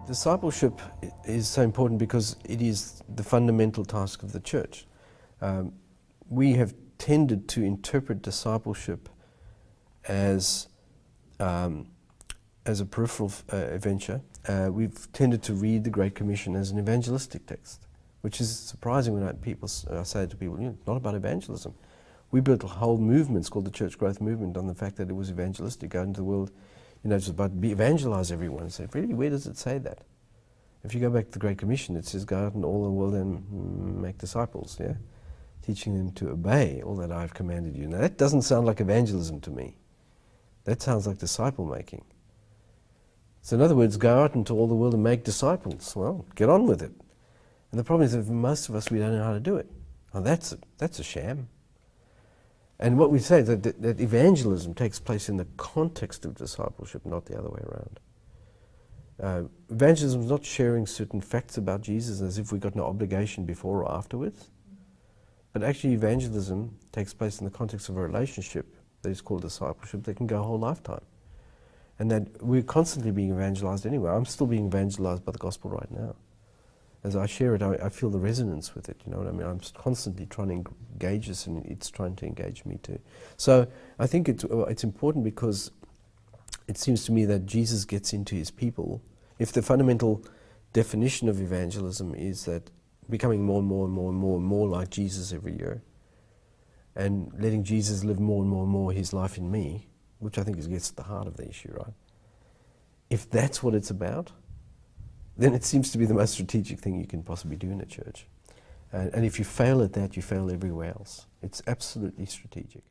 Discipleship is so important because it is the fundamental task of the church. We have tended to interpret discipleship as a peripheral venture. We've tended to read the Great Commission as an evangelistic text, which is surprising when I say to people, it's not about evangelism. We built whole movements called the Church Growth Movement on the fact that it was evangelistic, go into the world. It's about evangelize everyone. I said, really, where does it say that? If you go back to the Great Commission, it says, go out in all the world and make disciples, teaching them to obey all that I've commanded you. Now, that doesn't sound like evangelism to me. That sounds like disciple making. So in other words, go out into all the world and make disciples. Well, get on with it. And the problem is that for most of us, we don't know how to do it. Oh, that's a sham. And what we say is that evangelism takes place in the context of discipleship, not the other way around. Evangelism is not sharing certain facts about Jesus as if we've got no obligation before or afterwards. But actually evangelism takes place in the context of a relationship that is called discipleship that can go a whole lifetime. And that we're constantly being evangelized anyway. I'm still being evangelized by the gospel right now. As I share it, I feel the resonance with it, you know what I mean? I'm constantly trying to engage this, and it's trying to engage me too. So I think it's important because it seems to me that Jesus gets into his people. If the fundamental definition of evangelism is that becoming more and more and more and more and more like Jesus every year, and letting Jesus live more and more and more his life in me, which I think gets to the heart of the issue, right? If that's what it's about, then it seems to be the most strategic thing you can possibly do in a church. And if you fail at that, you fail everywhere else. It's absolutely strategic.